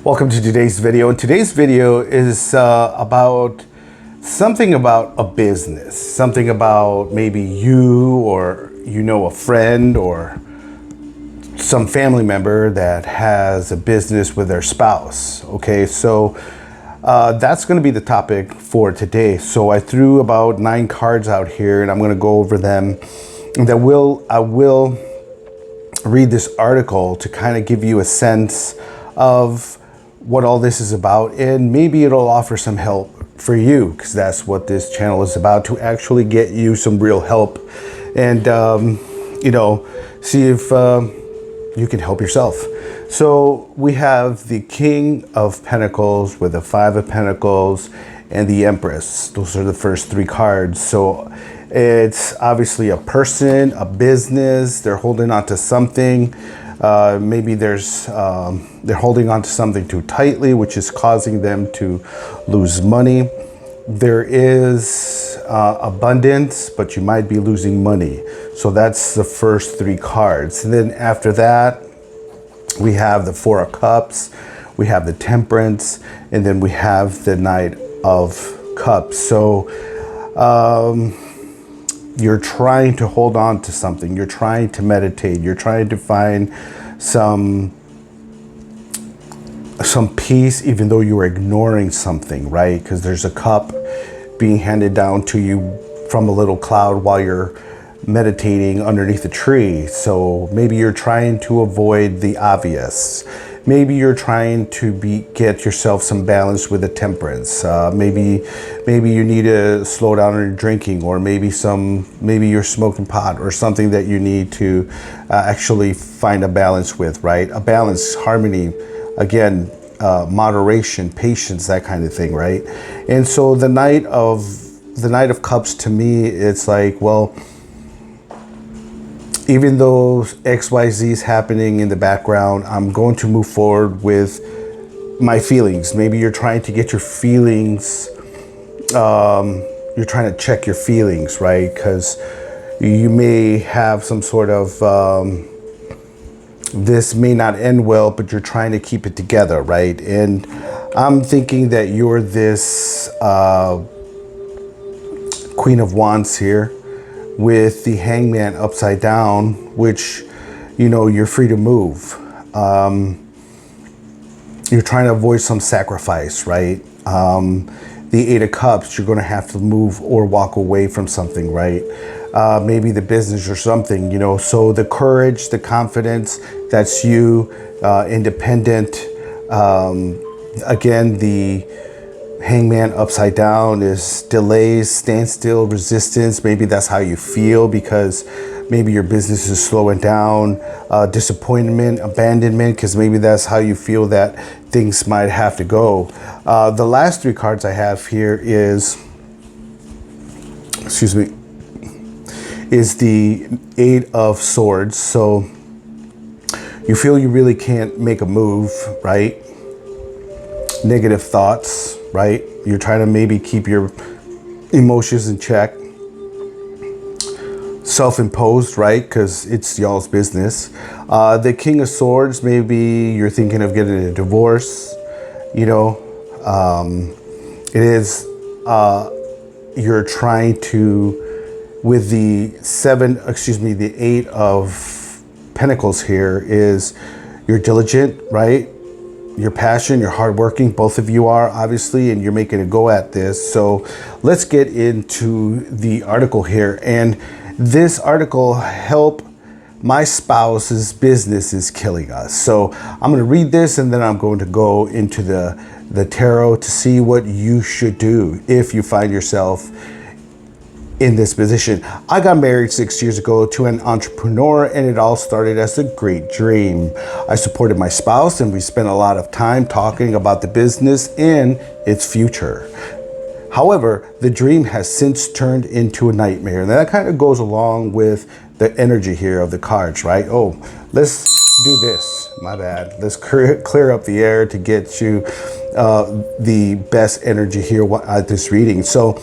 Welcome to today's video. And today's video is about something about a business, something about maybe you or a friend or some family member that has a business with their spouse. Okay, so that's going to be the topic for today. So I threw about 9 cards out here, and I'm going to go over them. And I will read this article to kind of give you a sense of what all this is about, and maybe it'll offer some help for you, because that's what this channel is about, to actually get you some real help and see if you can help yourself. So we have the King of Pentacles with the 5 of Pentacles and the Empress. Those are the first 3 cards. So it's obviously a person, a business. They're holding on to something. Maybe they're holding on to something too tightly, which is causing them to lose money. There is abundance, but you might be losing money. So that's the first 3 cards. And then after that, we have the 4 of Cups, we have the Temperance, and then we have the Knight of Cups. So you're trying to hold on to something. You're trying to meditate. You're trying to find some peace, even though you are ignoring something, right? Because there's a cup being handed down to you from a little cloud while you're meditating underneath a tree. So maybe you're trying to avoid the obvious. Maybe you're trying to get yourself some balance with the Temperance. Maybe you need to slow down on your drinking, or maybe you're smoking pot or something that you need to actually find a balance with, right? A balance, harmony, again, moderation, patience, that kind of thing, right? And so the Knight of Cups, to me, it's like, well, even though XYZ is happening in the background, I'm going to move forward with my feelings. Maybe you're trying to get your feelings, you're trying to check your feelings, right? Because you may have some sort of, this may not end well, but you're trying to keep it together, right? And I'm thinking that you're this Queen of Wands here, with the Hangman upside down, which, you're free to move. You're trying to avoid some sacrifice, right? The 8 of Cups, you're going to have to move or walk away from something, right? Maybe the business or something, So the courage, the confidence, that's you, independent. Again, the Hangman upside down is delays, standstill, resistance. Maybe that's how you feel, because maybe your business is slowing down. Disappointment, abandonment, because maybe that's how you feel that things might have to go. The last 3 cards I have here is the 8 of Swords. So you feel you really can't make a move, right? Negative thoughts, right? You're trying to maybe keep your emotions in check. Self-imposed, right? Because it's y'all's business. The King of Swords, maybe you're thinking of getting a divorce. It is, you're trying to, with the 8 of Pentacles here, is you're diligent, right? Your passion, you're hardworking, both of you are, obviously, and you're making a go at this. So let's get into the article here. And this article, help, my spouse's business is killing us. So I'm going to read this, and then I'm going to go into the tarot to see what you should do if you find yourself in this position. I got married 6 years ago to an entrepreneur, and it all started as a great dream. I supported my spouse, and we spent a lot of time talking about the business and its future. However, the dream has since turned into a nightmare. And that kind of goes along with the energy here of the cards, right? Oh, let's do this. My bad. Let's clear up the air to get you the best energy here at this reading. So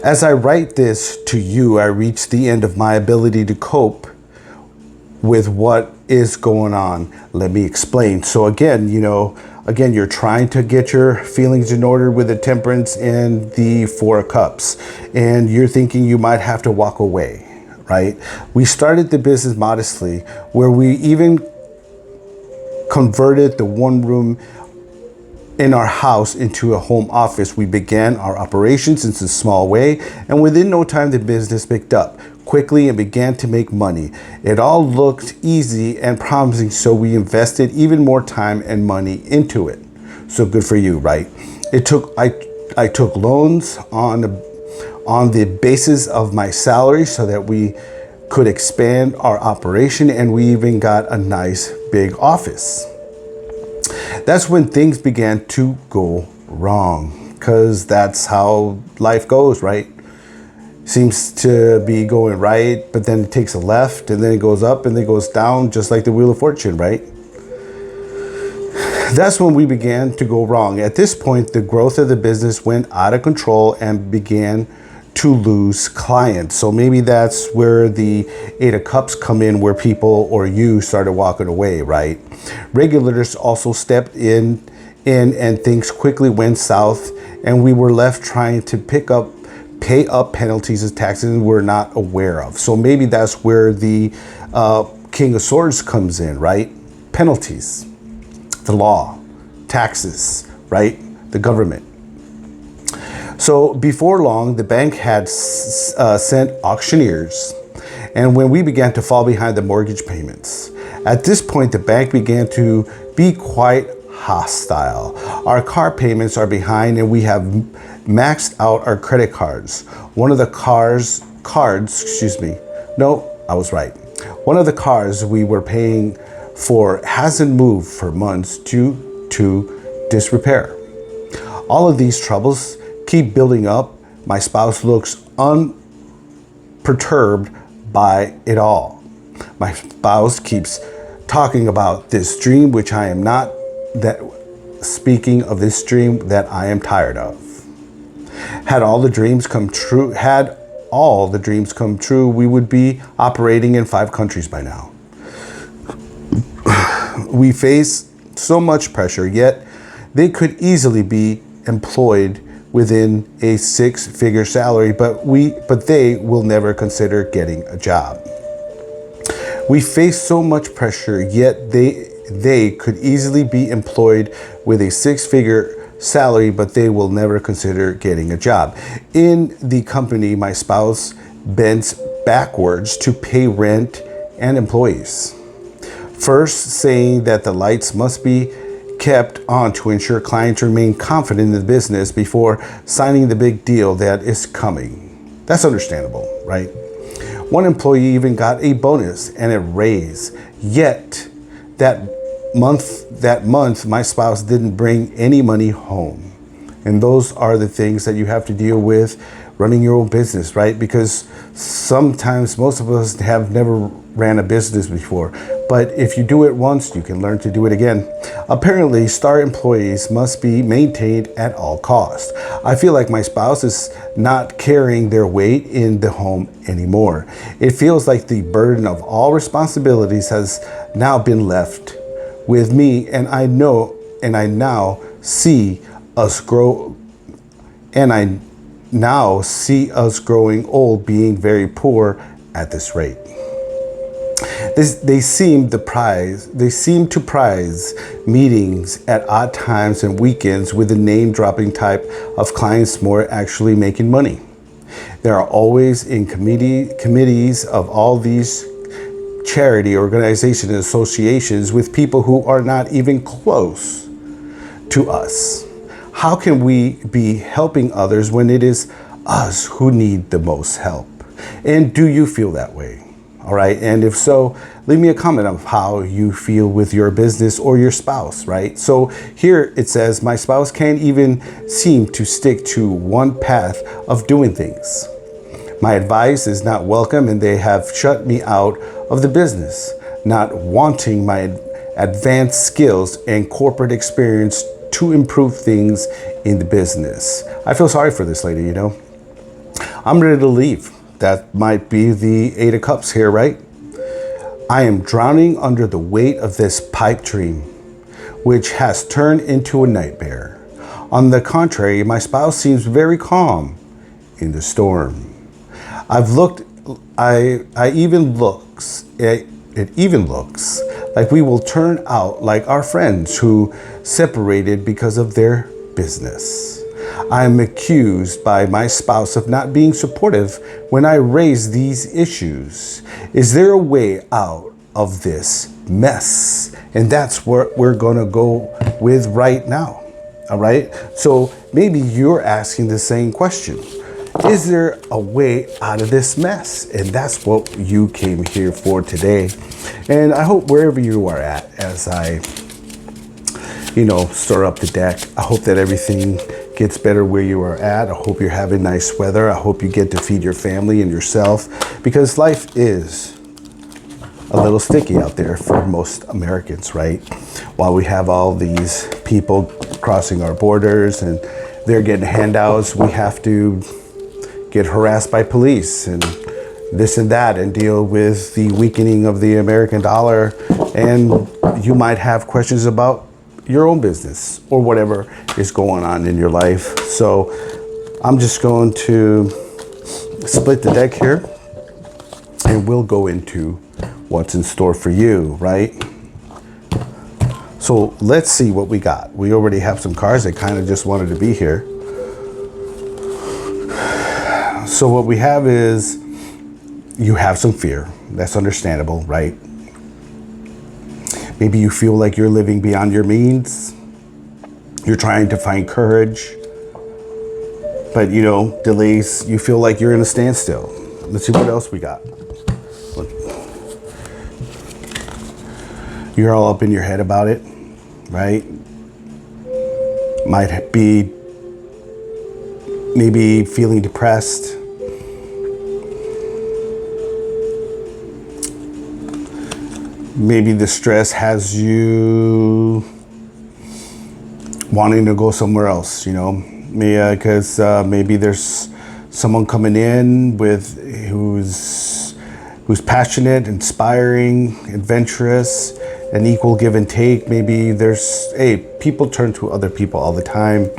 as I write this to you, I reach the end of my ability to cope with what is going on? Let me explain. So again, again, you're trying to get your feelings in order with the Temperance and the Four of Cups, and you're thinking you might have to walk away, right? We started the business modestly, where we even converted the one room in our house into a home office. We began our operations in a small way, and within no time the business picked up quickly and began to make money. It all looked easy and promising, so we invested even more time and money into it. So good for you, right? I took loans on the basis of my salary so that we could expand our operation, and we even got a nice big office. That's when things began to go wrong, because that's how life goes, right? Seems to be going right, but then it takes a left, and then it goes up, and then it goes down, just like the Wheel of Fortune, right? That's when we began to go wrong. At this point, the growth of the business went out of control and began to lose clients. So maybe that's where the Eight of Cups come in, where people or you started walking away, right? Regulators also stepped in and things quickly went south, and we were left trying to pay up penalties and taxes we're not aware of. So maybe that's where the King of Swords comes in, right? Penalties, the law, taxes, right? The government. So before long, the bank had sent auctioneers, and when we began to fall behind the mortgage payments. At this point, the bank began to be quite hostile. Our car payments are behind, and we have maxed out our credit cards. One of the One of the cars we were paying for hasn't moved for months due to disrepair. All of these troubles keep building up. My spouse looks unperturbed by it all. My spouse keeps talking about this dream, which I am not, speaking of this dream that I am tired of. Had all the dreams come true, we would be operating in 5 countries by now. We face so much pressure, yet they could easily be employed within a 6-figure salary, but they will never consider getting a job. We face so much pressure, yet they could easily be employed with a 6-figure salary, but they will never consider getting a job. In the company, my spouse bends backwards to pay rent and employees. First, saying that the lights must be kept on to ensure clients remain confident in the business before signing the big deal that is coming. That's understandable, right? One employee even got a bonus and a raise, yet that month my spouse didn't bring any money home. And those are the things that you have to deal with running your own business, right? Because sometimes most of us have never ran a business before, but if you do it once, you can learn to do it again. Apparently, star employees must be maintained at all costs. I feel like my spouse is not carrying their weight in the home anymore. It feels like the burden of all responsibilities has now been left with me, and I now see us growing old, being very poor at this rate. They seem to prize meetings at odd times and weekends with the name-dropping type of clients more actually making money. They are always in committees of all these charity organizations and associations with people who are not even close to us. How can we be helping others when it is us who need the most help? And do you feel that way? All right. And if so, leave me a comment of how you feel with your business or your spouse, right? So here it says, my spouse can't even seem to stick to one path of doing things. My advice is not welcome, and they have shut me out of the business, not wanting my advanced skills and corporate experience to improve things in the business. I feel sorry for this lady, you know. I'm ready to leave. That might be the Eight of Cups here, right? I am drowning under the weight of this pipe dream, which has turned into a nightmare. On the contrary, my spouse seems very calm in the storm. I've looked, I even looks, it even looks like we will turn out like our friends who separated because of their business. I am accused by my spouse of not being supportive when I raise these issues. Is there a way out of this mess? And that's what we're going to go with right now. All right. So maybe you're asking the same question. Is there a way out of this mess? And that's what you came here for today. And I hope wherever you are at, as I, stir up the deck, I hope that everything gets better where you are at. I hope you're having nice weather. I hope you get to feed your family and yourself, because life is a little sticky out there for most Americans, right? While we have all these people crossing our borders and they're getting handouts, we have to get harassed by police and this and that and deal with the weakening of the American dollar. And you might have questions about your own business or whatever is going on in your life. So I'm just going to split the deck here and we'll go into what's in store for you, right? So let's see what we got. We already have some cards that kind of just wanted to be here. So what we have is you have some fear. That's understandable, right? Maybe you feel like you're living beyond your means. You're trying to find courage. But, delays, you feel like you're in a standstill. Let's see what else we got. You're all up in your head about it, right? Might be maybe feeling depressed. Maybe the stress has you wanting to go somewhere else, because maybe there's someone coming in with who's passionate, inspiring, adventurous, an equal give and take. Maybe people turn to other people all the time.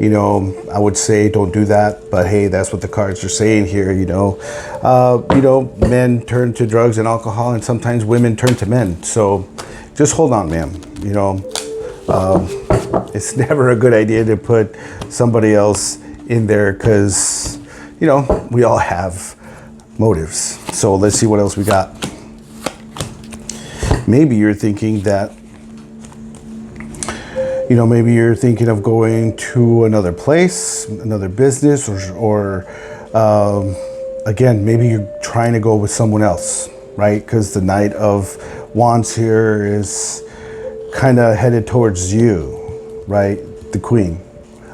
I would say don't do that, but hey, that's what the cards are saying here. Men turn to drugs and alcohol, and sometimes women turn to men. So just hold on, ma'am. It's never a good idea to put somebody else in there because, we all have motives. So let's see what else we got. Maybe you're thinking that, maybe you're thinking of going to another place, another business, or again, maybe you're trying to go with someone else, right? Because the Knight of Wands here is kind of headed towards you, right? The Queen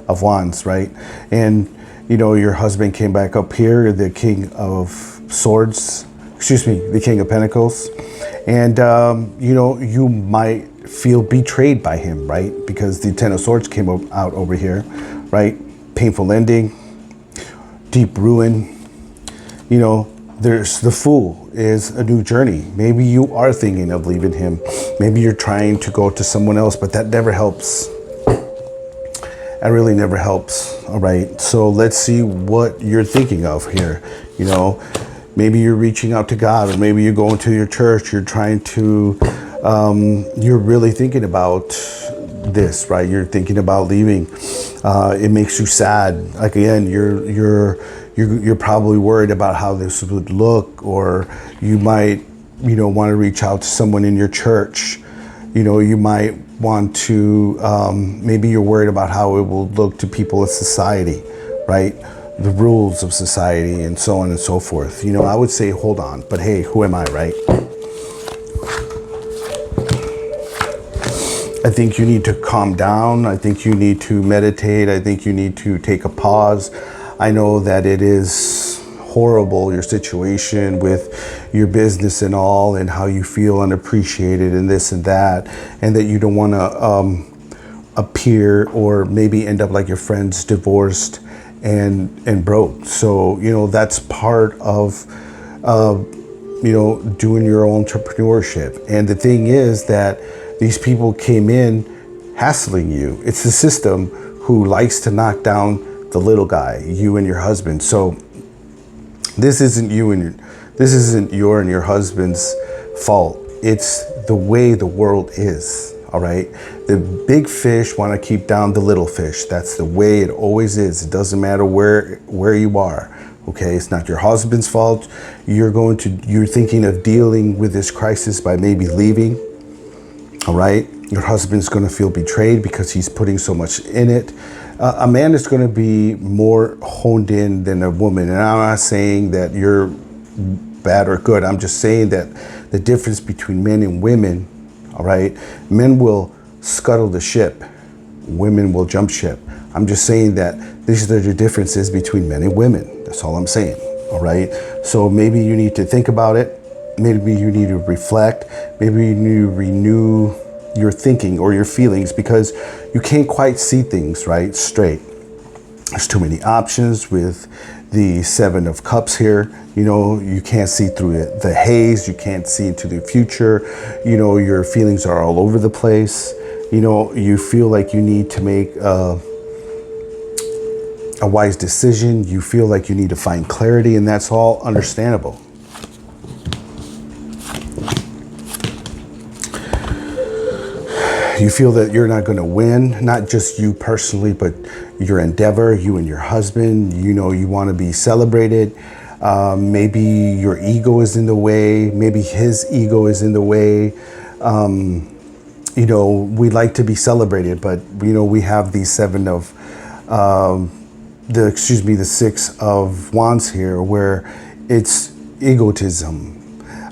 of Wands, right? And, your husband came back up here, the King of Swords, the King of Pentacles. And, you might feel betrayed by him, right? Because the Ten of Swords came out over here, right? Painful ending, deep ruin. There's the Fool is a new journey. Maybe you are thinking of leaving him. Maybe you're trying to go to someone else, but that never helps. That really never helps. All right. So let's see what you're thinking of here. Maybe you're reaching out to God, or maybe you're going to your church. You're trying to, you're really thinking about this, right? You're thinking about leaving. It makes you sad. Like, again, you're probably worried about how this would look, or you might, want to reach out to someone in your church. You might want to, maybe you're worried about how it will look to people in society, right? The rules of society and so on and so forth. I would say hold on, but hey, who am I, right? I think you need to calm down. I think you need to meditate. I think you need to take a pause. I know that it is horrible, your situation with your business and all, and how you feel unappreciated and this and that, and that you don't want to appear or maybe end up like your friends, divorced and broke. So, that's part of doing your own entrepreneurship. And the thing is that these people came in hassling you. It's the system who likes to knock down the little guy, you and your husband. So this isn't your and your husband's fault. It's the way the world is. All right. The big fish want to keep down the little fish. That's the way it always is. It doesn't matter where you are. Okay. It's not your husband's fault. You're thinking of dealing with this crisis by maybe leaving. All right. Your husband's going to feel betrayed because he's putting so much in it. A man is going to be more honed in than a woman. And I'm not saying that you're bad or good. I'm just saying that the difference between men and women, all right, men will scuttle the ship, women will jump ship. I'm just saying that these are the differences between men and women. That's all I'm saying, all right? So maybe you need to think about it. Maybe you need to reflect. Maybe you need to renew your thinking or your feelings, because you can't quite see things right straight. There's too many options with the Seven of Cups here. You can't see through the haze. You can't see into the future. Your feelings are all over the place. You feel like you need to make a wise decision. You feel like you need to find clarity, and that's all understandable. You feel that you're not going to win, not just you personally, but your endeavor, you and your husband. You want to be celebrated. Maybe your ego is in the way. Maybe his ego is in the way. We like to be celebrated, but we have the the Six of Wands here, where it's egotism,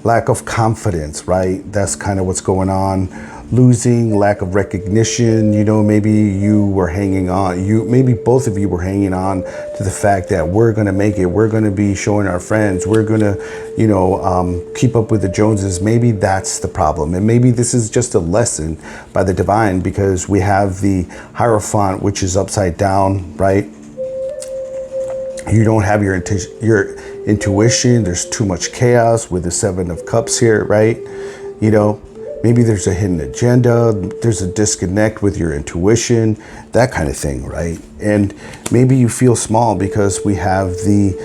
lack of confidence, right? That's kind of what's going on. Losing, lack of recognition. Maybe you were hanging on. Maybe both of you were hanging on to the fact that we're going to make it. We're going to be showing our friends. We're going to, keep up with the Joneses. Maybe that's the problem. And maybe this is just a lesson by the divine, because we have the Hierophant, which is upside down, right? You don't have your intuition. There's too much chaos with the Seven of Cups here, right? Maybe there's a hidden agenda, there's a disconnect with your intuition, that kind of thing, right? And maybe you feel small because we have the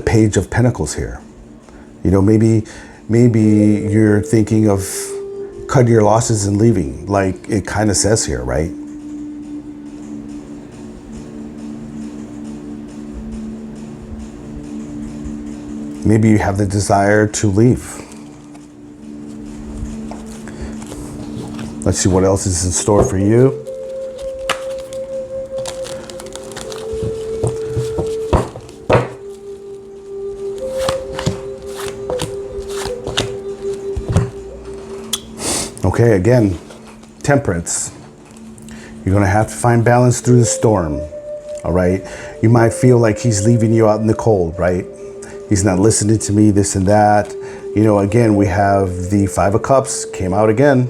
Page of Pentacles here. Maybe you're thinking of cutting your losses and leaving, like it kind of says here, right? Maybe you have the desire to leave. Let's see what else is in store for you. Okay, again, Temperance. You're going to have to find balance through the storm, all right? You might feel like he's leaving you out in the cold, right? He's not listening to me, this and that. Again, we have the Five of Cups came out again.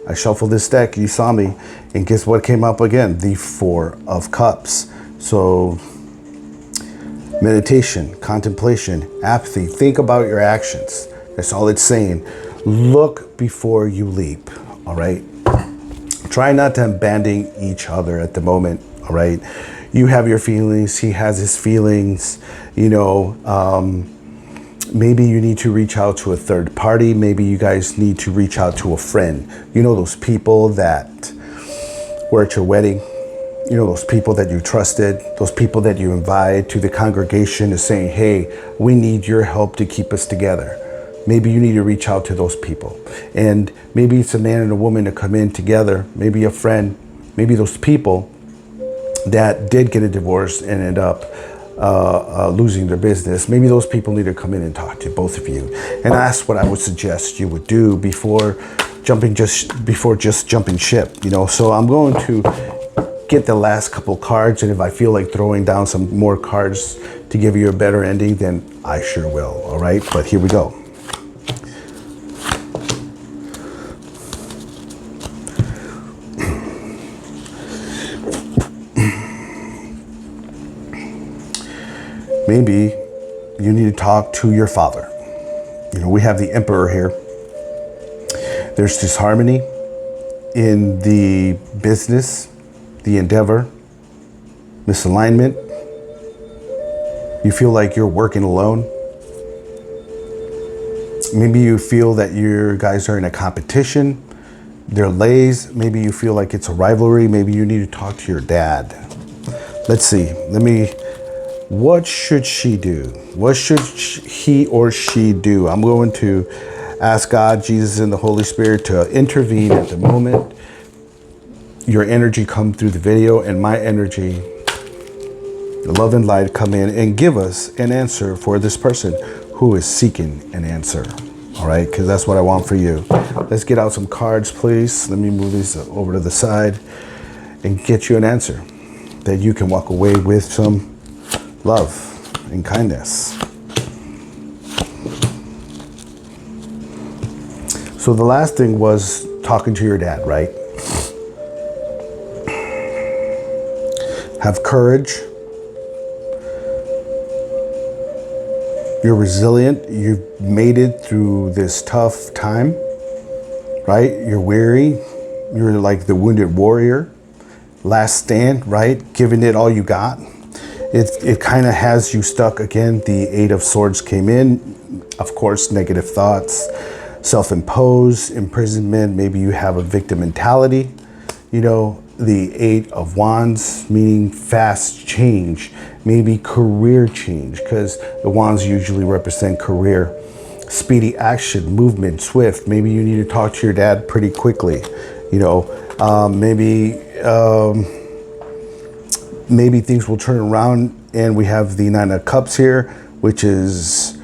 I shuffled this deck, you saw me, and guess what came up again? The Four of Cups. So meditation, contemplation, apathy. Think about your actions. That's all it's saying. Look before you leap, all right? Try not to abandon each other at the moment, all right? You have your feelings, he has his feelings, maybe you need to reach out to a third party. Maybe you guys need to reach out to a friend. Those people that were at your wedding, those people that you trusted, those people that you invite to the congregation is saying, hey, we need your help to keep us together. Maybe you need to reach out to those people. And maybe it's a man and a woman to come in together, maybe a friend, maybe those people that did get a divorce and end up losing their business. Maybe those people need to come in and talk to both of you. And that's what I would suggest you would do before just jumping ship, So I'm going to get the last couple cards, and if I feel like throwing down some more cards to give you a better ending, then I sure will, all right? But here we go. Maybe You need to talk to your father. You know, we have the Emperor here. There's disharmony in the business, the endeavor, misalignment. You feel like you're working alone. Maybe you feel that you guys are in a competition. There are lays. Maybe you feel like it's a rivalry. Maybe you need to talk to your dad. Let's see. What should she do? What should he or she do? I'm going to ask God, Jesus, and the Holy Spirit to intervene at the moment. Your energy come through the video, and my energy, the love and light, come in and give us an answer for this person who is seeking an answer. All right, because that's what I want for you. Let's get out some cards, please. Let me move these over to the side and get you an answer that you can walk away with some love and kindness. So the last thing was talking to your dad, right? Have courage. You're resilient. You've made it through this tough time, right? You're weary. You're like the wounded warrior. Last stand, right? Giving it all you got. It kind of has you stuck again. The Eight of Swords came in. Of course, negative thoughts, self-imposed, imprisonment. Maybe you have a victim mentality. You know, the Eight of Wands, meaning fast change. Maybe career change, because the wands usually represent career. Speedy action, movement, swift. Maybe you need to talk to your dad pretty quickly. You know, maybe things will turn around. And we have the Nine of Cups here, which is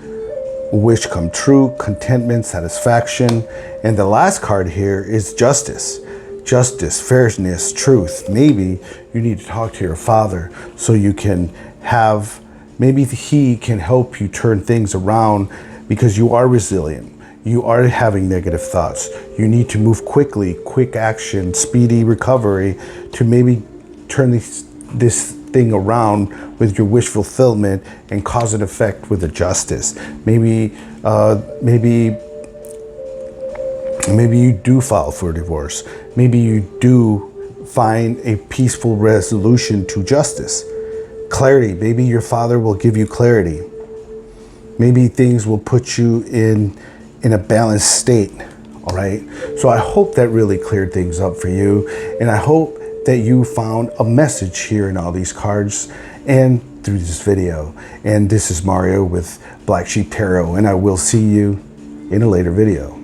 wish come true, contentment, satisfaction. And the last card here is justice. Justice, fairness, truth. Maybe you need to talk to your father so you can have, maybe he can help you turn things around, because you are resilient. You are having negative thoughts. You need to move quickly, quick action, speedy recovery to maybe turn this thing around with your wish fulfillment and cause an effect with the justice. Maybe you do file for divorce. Maybe you do find a peaceful resolution to justice. Clarity. Maybe your father will give you clarity. Maybe things will put you in a balanced state. All right. So I hope that really cleared things up for you. And I hope that you found a message here in all these cards and through this video. And this is Mario with Black Sheep Tarot, and I will see you in a later video.